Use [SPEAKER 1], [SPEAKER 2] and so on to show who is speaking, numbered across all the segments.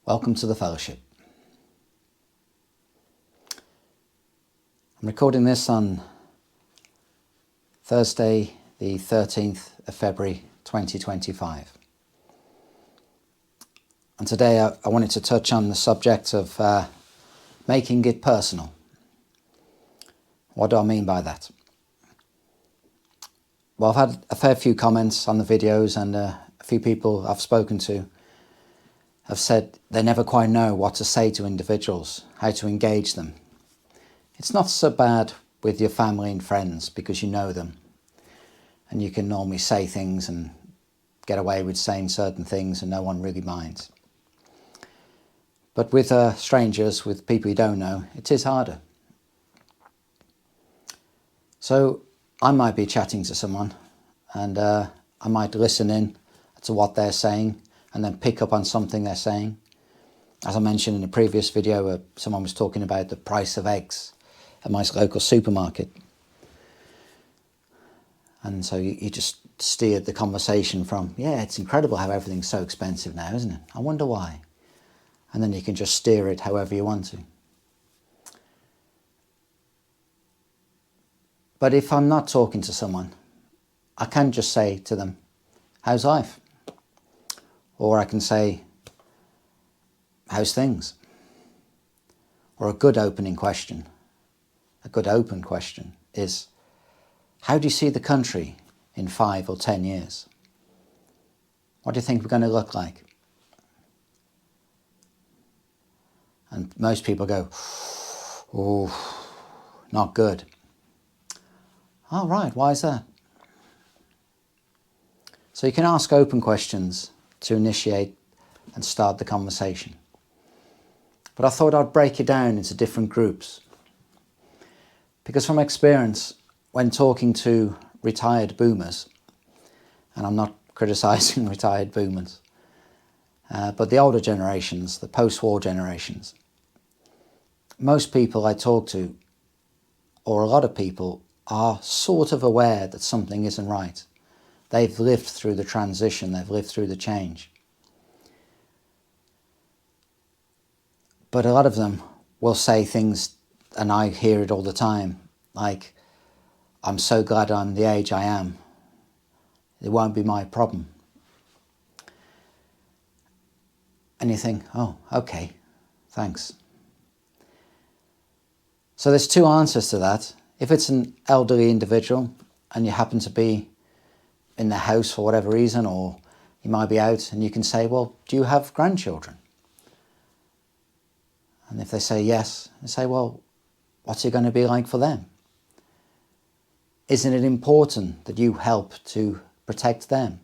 [SPEAKER 1] Welcome to the Fellowship. I'm recording this on Thursday, the 13th of February 2025. And today I wanted to touch on the subject of making it personal. What do I mean by that? Well, I've had a fair few comments on the videos, and a few people I've spoken to have said they never quite know what to say to individuals, how to engage them. It's not so bad with your family and friends because you know them and you can normally say things and get away with saying certain things and no one really minds. But with strangers, with people you don't know, it is harder. So I might be chatting to someone and I might listen in to what they're saying and then pick up on something they're saying. As I mentioned in a previous video, someone was talking about the price of eggs at my local supermarket. And so you just steered the conversation from, yeah, it's incredible how everything's so expensive now, isn't it? I wonder why. And then you can just steer it however you want to. But if I'm not talking to someone, I can just say to them, how's life? Or I can say, how's things? Or a good opening question, a good open question is, how do you see the country in 5 or 10 years? What do you think we're going to look like? And most people go, oh, not good. Oh, right, why is that? So you can ask open questions to initiate and start the conversation. But I thought I'd break it down into different groups. Because from experience, when talking to retired boomers, and I'm not criticising retired boomers, but the older generations, the post-war generations, most people I talk to, or a lot of people, are sort of aware that something isn't right. They've lived through the transition, they've lived through the change. But a lot of them will say things, and I hear it all the time, like, I'm so glad I'm the age I am. It won't be my problem. And you think, oh, okay, thanks. So there's two answers to that. If it's an elderly individual and you happen to be in the house for whatever reason, or you might be out, and you can say, well, do you have grandchildren? And if they say yes, you say, well, what's it going to be like for them? Isn't it important that you help to protect them?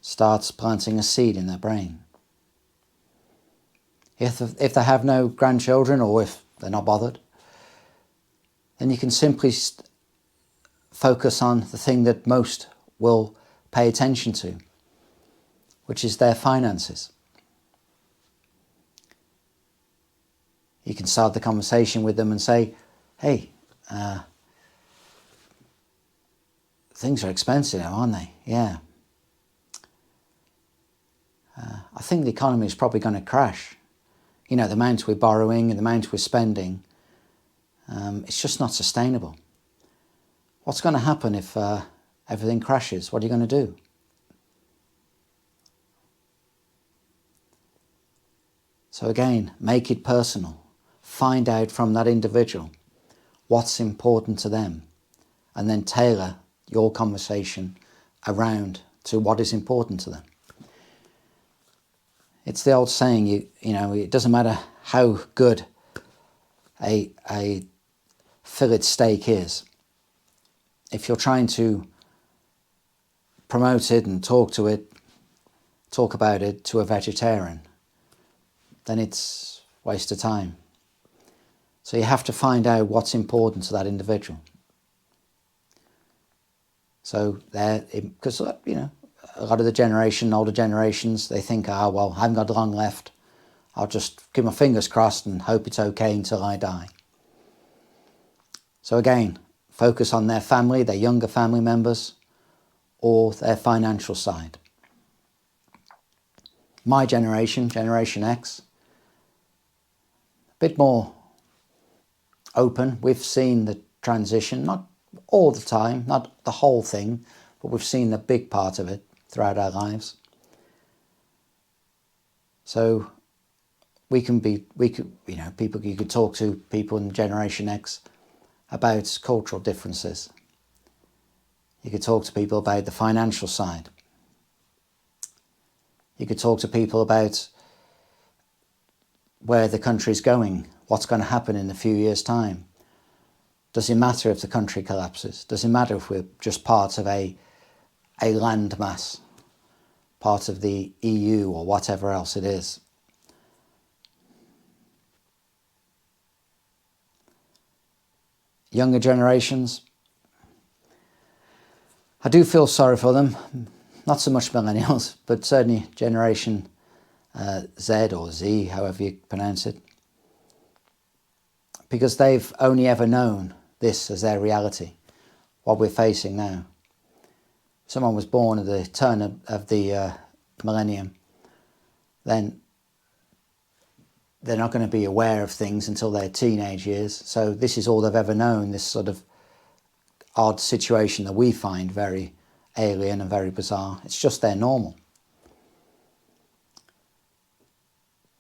[SPEAKER 1] Starts planting a seed in their brain. If they have no grandchildren, or if they're not bothered, then you can simply focus on the thing that most will pay attention to, which is their finances. You can start the conversation with them and say, hey, things are expensive now, aren't they? Yeah. I think the economy is probably going to crash. You know, the amount we're borrowing and the amount we're spending, it's just not sustainable. What's going to happen if everything crashes? What are you going to do? So again, make it personal. Find out from that individual what's important to them, and then tailor your conversation around to what is important to them. It's the old saying, you know, it doesn't matter how good a fillet steak is. If you're trying to promote it and talk about it to a vegetarian, then it's a waste of time. So you have to find out what's important to that individual. So because, you know, a lot of the older generations, they think, well, I haven't got long left. I'll just keep my fingers crossed and hope it's okay until I die. So again, focus on their family, their younger family members, or their financial side. my generation, Generation X, a bit more open. We've seen the transition, not all the time, not the whole thing, but we've seen a big part of it throughout our lives. So you could talk to people in Generation X about cultural differences. You could talk to people about the financial side. You could talk to people about where the country's going, what's going to happen in a few years' time. Does it matter if the country collapses? Does it matter if we're just part of a landmass, part of the EU or whatever else it is? Younger generations, I do feel sorry for them. Not so much millennials, but certainly Generation Z or Z, however you pronounce it, because they've only ever known this as their reality, what we're facing now. Someone was born at the turn of the millennium, then they're not going to be aware of things until their teenage years. So this is all they've ever known, this sort of odd situation that we find very alien and very bizarre. It's just their normal.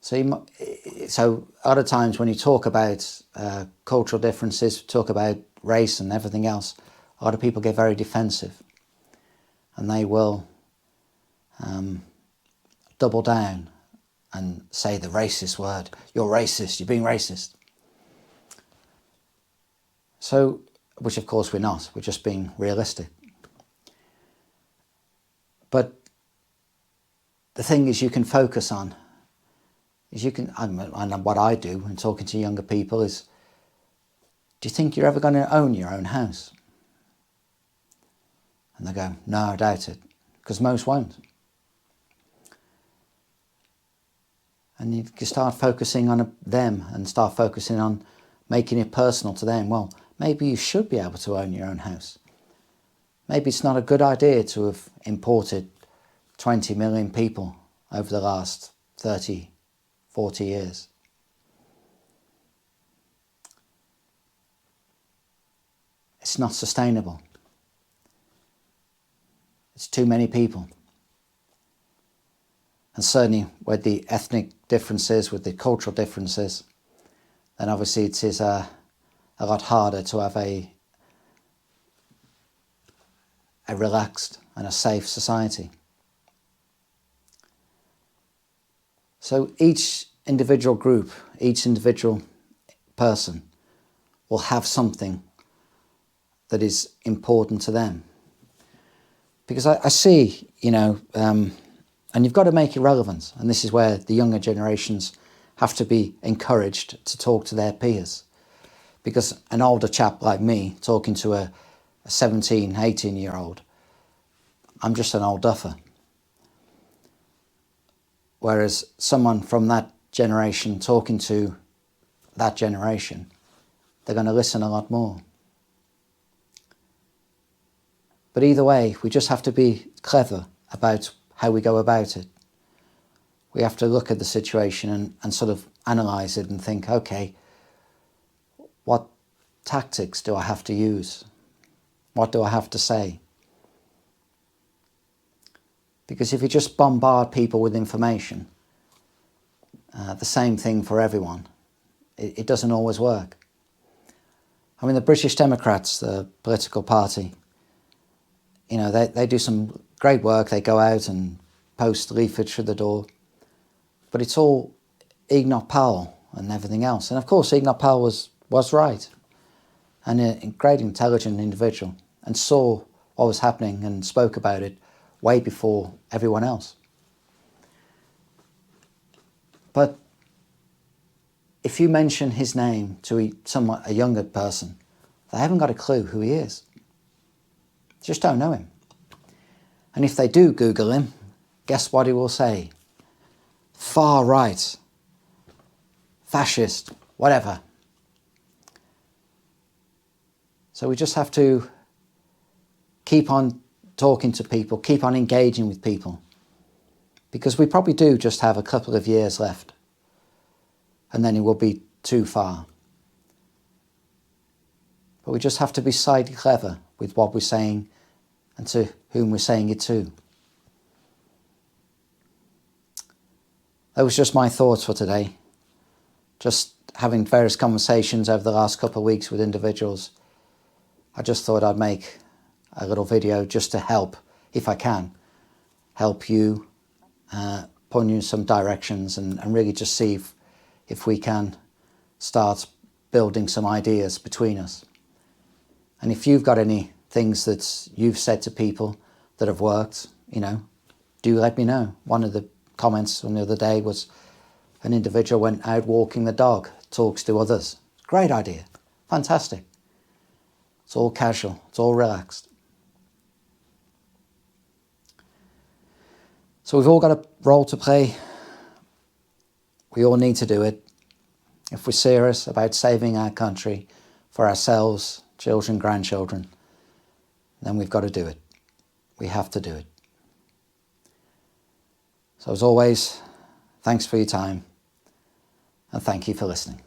[SPEAKER 1] So a lot of times when you talk about cultural differences, talk about race and everything else, a lot of people get very defensive, and they will double down and say the racist word. You're racist, you're being racist. So, which of course we're not, we're just being realistic. But the thing is, you can focus on, and what I do when talking to younger people is, do you think you're ever going to own your own house? And they go, no, I doubt it, because most won't. And you start focusing on them and start focusing on making it personal to them. Well, maybe you should be able to own your own house. Maybe it's not a good idea to have imported 20 million people over the last 30, 40 years. It's not sustainable. It's too many people. And certainly with the ethnic differences, with the cultural differences, then obviously it is a lot harder to have a relaxed and a safe society. So each individual group, each individual person will have something that is important to them. Because I see, and you've got to make it relevant, and this is where the younger generations have to be encouraged to talk to their peers. Because an older chap like me, talking to a 17, 18-year-old, I'm just an old duffer. Whereas someone from that generation talking to that generation, they're going to listen a lot more. But either way, we just have to be clever about how we go about it. We have to look at the situation and sort of analyse it and think, okay, what tactics do I have to use? What do I have to say? Because if you just bombard people with information, the same thing for everyone, it doesn't always work. I mean, the British Democrats, the political party, they do some great work. They go out and post leaflets through the door. But it's all Enoch Powell and everything else. And of course, Enoch Powell was right. And a great intelligent individual, and saw what was happening and spoke about it way before everyone else. But if you mention his name to a younger person, they haven't got a clue who he is. They just don't know him. And if they do Google him, guess what he will say? Far right, fascist, whatever. So we just have to keep on talking to people, keep on engaging with people, because we probably do just have a couple of years left, and then it will be too far. But we just have to be slightly clever with what we're saying and to whom we're saying it to. That was just my thoughts for today. Just having various conversations over the last couple of weeks with individuals. I just thought I'd make a little video just to help, if I can, help you, point you in some directions and really just see if we can start building some ideas between us. And if you've got any things that you've said to people that have worked, do let me know. One of the comments on the other day was an individual went out walking the dog, talks to others. Great idea. Fantastic. It's all casual. It's all relaxed. So we've all got a role to play. We all need to do it. If we're serious about saving our country for ourselves, children, grandchildren, then we've got to do it. We have to do it. So as always, thanks for your time and thank you for listening.